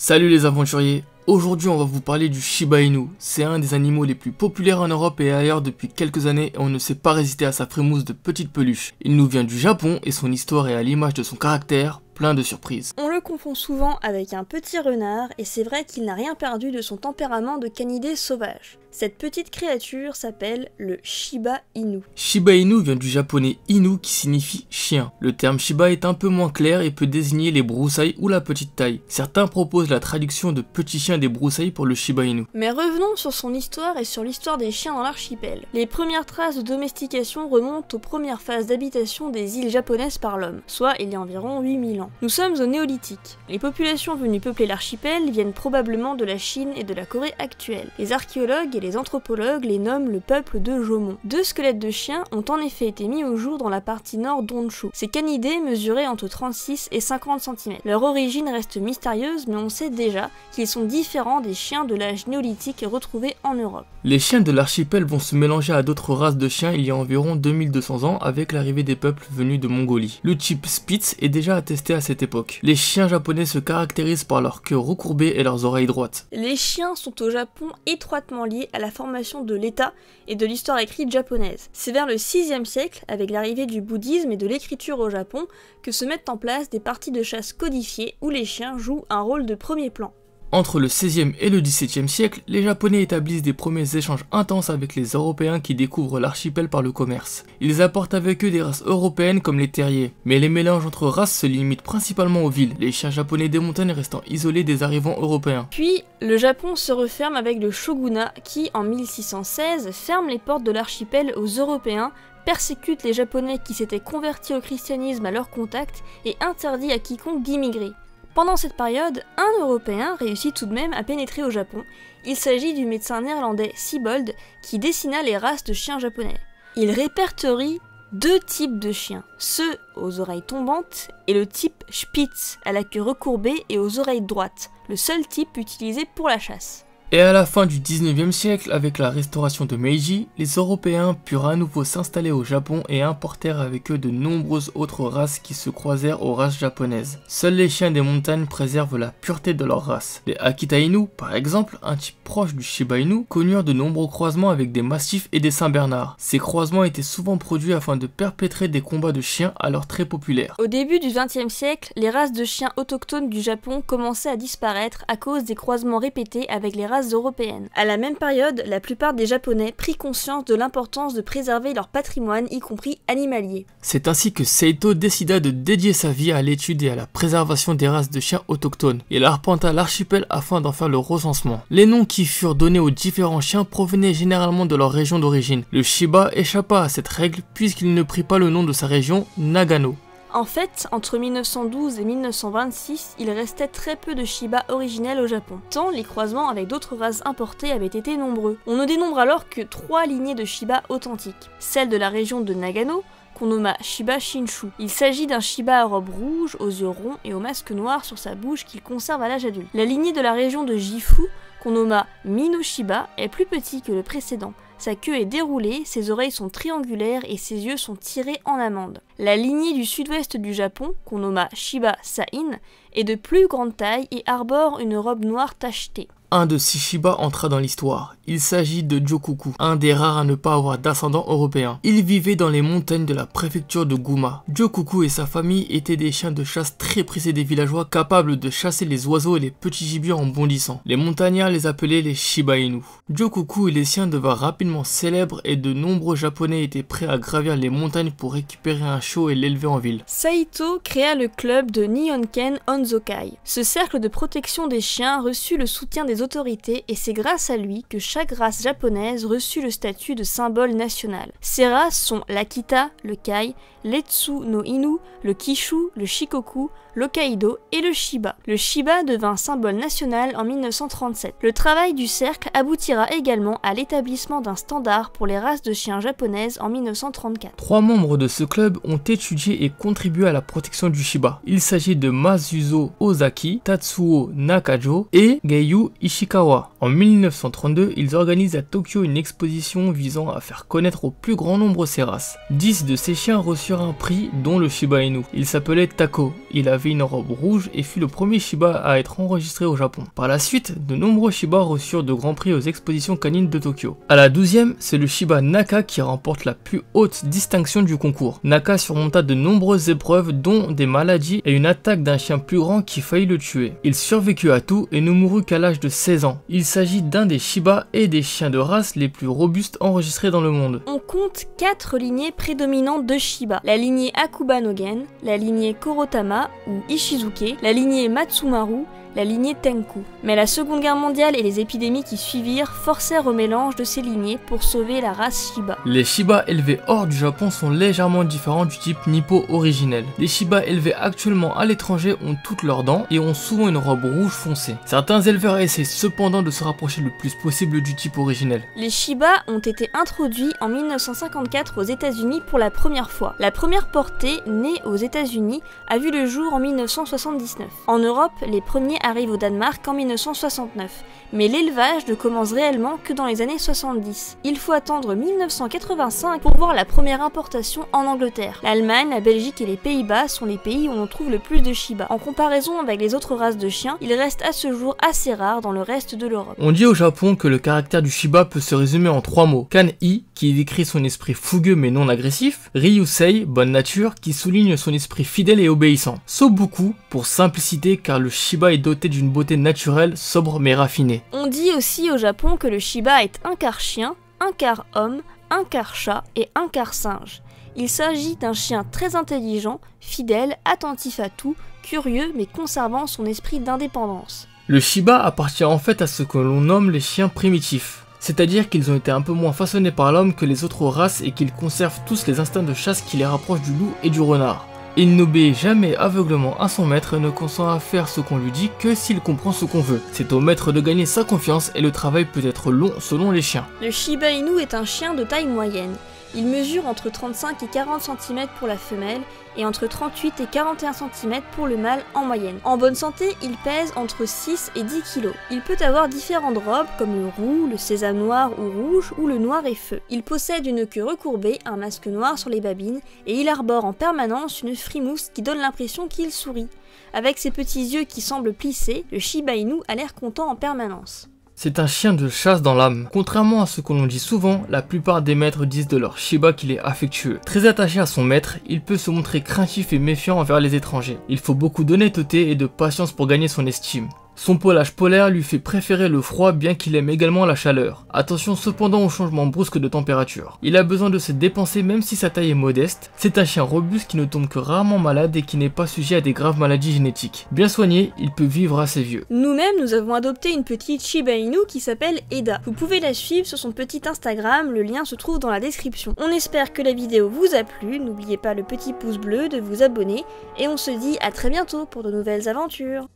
Salut les aventuriers, aujourd'hui on va vous parler du Shiba Inu. C'est un des animaux les plus populaires en Europe et ailleurs depuis quelques années et on ne sait pas résister à sa frémousse de petites peluches. Il nous vient du Japon et son histoire est à l'image de son caractère, plein de surprises. On le confond souvent avec un petit renard et c'est vrai qu'il n'a rien perdu de son tempérament de canidé sauvage. Cette petite créature s'appelle le Shiba Inu. Shiba Inu vient du japonais Inu qui signifie chien. Le terme Shiba est un peu moins clair et peut désigner les broussailles ou la petite taille. Certains proposent la traduction de petit chien des broussailles pour le Shiba Inu. Mais revenons sur son histoire et sur l'histoire des chiens dans l'archipel. Les premières traces de domestication remontent aux premières phases d'habitation des îles japonaises par l'homme, soit il y a environ 8000 ans. Nous sommes au néolithique. Les populations venues peupler l'archipel viennent probablement de la Chine et de la Corée actuelle. Les archéologues et les anthropologues les nomment le peuple de Jomon. 2 squelettes de chiens ont en effet été mis au jour dans la partie nord d'Honshu. Ces canidés mesuraient entre 36 et 50 cm. Leur origine reste mystérieuse, mais on sait déjà qu'ils sont différents des chiens de l'âge néolithique retrouvés en Europe. Les chiens de l'archipel vont se mélanger à d'autres races de chiens il y a environ 2200 ans avec l'arrivée des peuples venus de Mongolie. Le type Spitz est déjà attesté à cette époque. Les chiens japonais se caractérisent par leur queue recourbée et leurs oreilles droites. Les chiens sont au Japon étroitement liés à la formation de l'État et de l'histoire écrite japonaise. C'est vers le 6e siècle, avec l'arrivée du bouddhisme et de l'écriture au Japon, que se mettent en place des parties de chasse codifiées où les chiens jouent un rôle de premier plan. Entre le 16e et le 17e siècle, les Japonais établissent des premiers échanges intenses avec les Européens qui découvrent l'archipel par le commerce. Ils apportent avec eux des races européennes comme les terriers, mais les mélanges entre races se limitent principalement aux villes, les chiens japonais des montagnes restant isolés des arrivants européens. Puis, le Japon se referme avec le shogunat qui, en 1616, ferme les portes de l'archipel aux Européens, persécute les Japonais qui s'étaient convertis au christianisme à leur contact et interdit à quiconque d'immigrer. Pendant cette période, un Européen réussit tout de même à pénétrer au Japon. Il s'agit du médecin néerlandais Siebold qui dessina les races de chiens japonais. Il répertorie 2 types de chiens, ceux aux oreilles tombantes et le type Spitz à la queue recourbée et aux oreilles droites, le seul type utilisé pour la chasse. Et à la fin du 19e siècle, avec la restauration de Meiji, les Européens purent à nouveau s'installer au Japon et importèrent avec eux de nombreuses autres races qui se croisèrent aux races japonaises. Seuls les chiens des montagnes préservent la pureté de leur race. Les Akita Inu, par exemple, un type proche du Shiba Inu, connurent de nombreux croisements avec des mastifs et des Saint-Bernard. Ces croisements étaient souvent produits afin de perpétrer des combats de chiens alors très populaires. Au début du XXe siècle, les races de chiens autochtones du Japon commençaient à disparaître à cause des croisements répétés avec les races européennes. À la même période, la plupart des Japonais prirent conscience de l'importance de préserver leur patrimoine, y compris animalier. C'est ainsi que Seito décida de dédier sa vie à l'étude et à la préservation des races de chiens autochtones. Il arpenta l'archipel afin d'en faire le recensement. Les noms qui furent donnés aux différents chiens provenaient généralement de leur région d'origine. Le Shiba échappa à cette règle puisqu'il ne prit pas le nom de sa région, Nagano. En fait, entre 1912 et 1926, il restait très peu de Shiba originels au Japon, tant les croisements avec d'autres races importées avaient été nombreux. On ne dénombre alors que 3 lignées de Shiba authentiques. Celle de la région de Nagano, qu'on nomma Shiba Shinshu. Il s'agit d'un Shiba à robe rouge, aux yeux ronds et au masque noir sur sa bouche qu'il conserve à l'âge adulte. La lignée de la région de Gifu, qu'on nomma Mino Shiba, est plus petit que le précédent. Sa queue est déroulée, ses oreilles sont triangulaires et ses yeux sont tirés en amande. La lignée du sud-ouest du Japon, qu'on nomma Shiba Sain, est de plus grande taille et arbore une robe noire tachetée. Un de ces Shiba entra dans l'histoire. Il s'agit de Jokuku, un des rares à ne pas avoir d'ascendant européen. Il vivait dans les montagnes de la préfecture de Guma. Jokuku et sa famille étaient des chiens de chasse très prisés des villageois, capables de chasser les oiseaux et les petits gibiers en bondissant. Les montagnards les appelaient les Shiba Inu. Jokuku et les siens devinrent rapidement célèbres et de nombreux Japonais étaient prêts à gravir les montagnes pour récupérer un chiot et l'élever en ville. Saito créa le club de Nihonken Onzokai. Ce cercle de protection des chiens reçut le soutien des autorités et c'est grâce à lui que chaque race japonaise reçut le statut de symbole national. Ces races sont l'Akita, le Kai, l'Etsu no Inu, le Kishu, le Shikoku, l'Hokkaido et le Shiba. Le Shiba devint symbole national en 1937. Le travail du cercle aboutira également à l'établissement d'un standard pour les races de chiens japonaises en 1934. 3 membres de ce club ont étudié et contribué à la protection du Shiba. Il s'agit de Masuzo Ozaki, Tatsuo Nakajo et Geiyu Ishii. Ishikawa. En 1932, ils organisent à Tokyo une exposition visant à faire connaître au plus grand nombre ces races. 10 de ces chiens reçurent un prix, dont le Shiba Inu. Il s'appelait Tako, il avait une robe rouge et fut le premier Shiba à être enregistré au Japon. Par la suite, de nombreux Shiba reçurent de grands prix aux expositions canines de Tokyo. À la 12e, c'est le Shiba Naka qui remporte la plus haute distinction du concours. Naka surmonta de nombreuses épreuves dont des maladies et une attaque d'un chien plus grand qui faillit le tuer. Il survécut à tout et ne mourut qu'à l'âge de 16 ans. Il s'agit d'un des Shiba et des chiens de race les plus robustes enregistrés dans le monde. On compte 4 lignées prédominantes de Shiba. La lignée Akuba no Gen, la lignée Korotama ou Ishizuke, la lignée Matsumaru, la lignée Tenku. Mais la Seconde Guerre mondiale et les épidémies qui suivirent forcèrent au mélange de ces lignées pour sauver la race Shiba. Les Shiba élevés hors du Japon sont légèrement différents du type Nippo originel. Les Shiba élevés actuellement à l'étranger ont toutes leurs dents et ont souvent une robe rouge foncée. Certains éleveurs essaient cependant de se rapprocher le plus possible du type originel. Les Shiba ont été introduits en 1954 aux États-Unis pour la première fois. La première portée, née aux États-Unis, a vu le jour en 1979. En Europe, les premiers arrive au Danemark en 1969, mais l'élevage ne commence réellement que dans les années 70. Il faut attendre 1985 pour voir la première importation en Angleterre. L'Allemagne, la Belgique et les Pays-Bas sont les pays où on trouve le plus de Shiba. En comparaison avec les autres races de chiens, il reste à ce jour assez rare dans le reste de l'Europe. On dit au Japon que le caractère du Shiba peut se résumer en 3 mots. Kan-i, qui décrit son esprit fougueux mais non agressif. Ryusei, bonne nature, qui souligne son esprit fidèle et obéissant. Sobuku, pour simplicité car le Shiba est doté d'une beauté naturelle, sobre mais raffinée. On dit aussi au Japon que le Shiba est un quart chien, un quart homme, un quart chat et un quart singe. Il s'agit d'un chien très intelligent, fidèle, attentif à tout, curieux mais conservant son esprit d'indépendance. Le Shiba appartient en fait à ce que l'on nomme les chiens primitifs. C'est-à-dire qu'ils ont été un peu moins façonnés par l'homme que les autres races et qu'ils conservent tous les instincts de chasse qui les rapprochent du loup et du renard. Il n'obéit jamais aveuglément à son maître et ne consent à faire ce qu'on lui dit que s'il comprend ce qu'on veut. C'est au maître de gagner sa confiance et le travail peut être long selon les chiens. Le Shiba Inu est un chien de taille moyenne. Il mesure entre 35 et 40 cm pour la femelle et entre 38 et 41 cm pour le mâle en moyenne. En bonne santé, il pèse entre 6 et 10 kg. Il peut avoir différentes robes comme le roux, le sésame noir ou rouge ou le noir et feu. Il possède une queue recourbée, un masque noir sur les babines et il arbore en permanence une frimousse qui donne l'impression qu'il sourit. Avec ses petits yeux qui semblent plissés, le Shiba Inu a l'air content en permanence. C'est un chien de chasse dans l'âme. Contrairement à ce que l'on dit souvent, la plupart des maîtres disent de leur Shiba qu'il est affectueux. Très attaché à son maître, il peut se montrer craintif et méfiant envers les étrangers. Il faut beaucoup d'honnêteté et de patience pour gagner son estime. Son pelage polaire lui fait préférer le froid bien qu'il aime également la chaleur. Attention cependant aux changements brusques de température. Il a besoin de se dépenser même si sa taille est modeste. C'est un chien robuste qui ne tombe que rarement malade et qui n'est pas sujet à des graves maladies génétiques. Bien soigné, il peut vivre assez vieux. Nous-mêmes, nous avons adopté une petite Shiba Inu qui s'appelle Eda. Vous pouvez la suivre sur son petit Instagram, le lien se trouve dans la description. On espère que la vidéo vous a plu, n'oubliez pas le petit pouce bleu, de vous abonner, et on se dit à très bientôt pour de nouvelles aventures.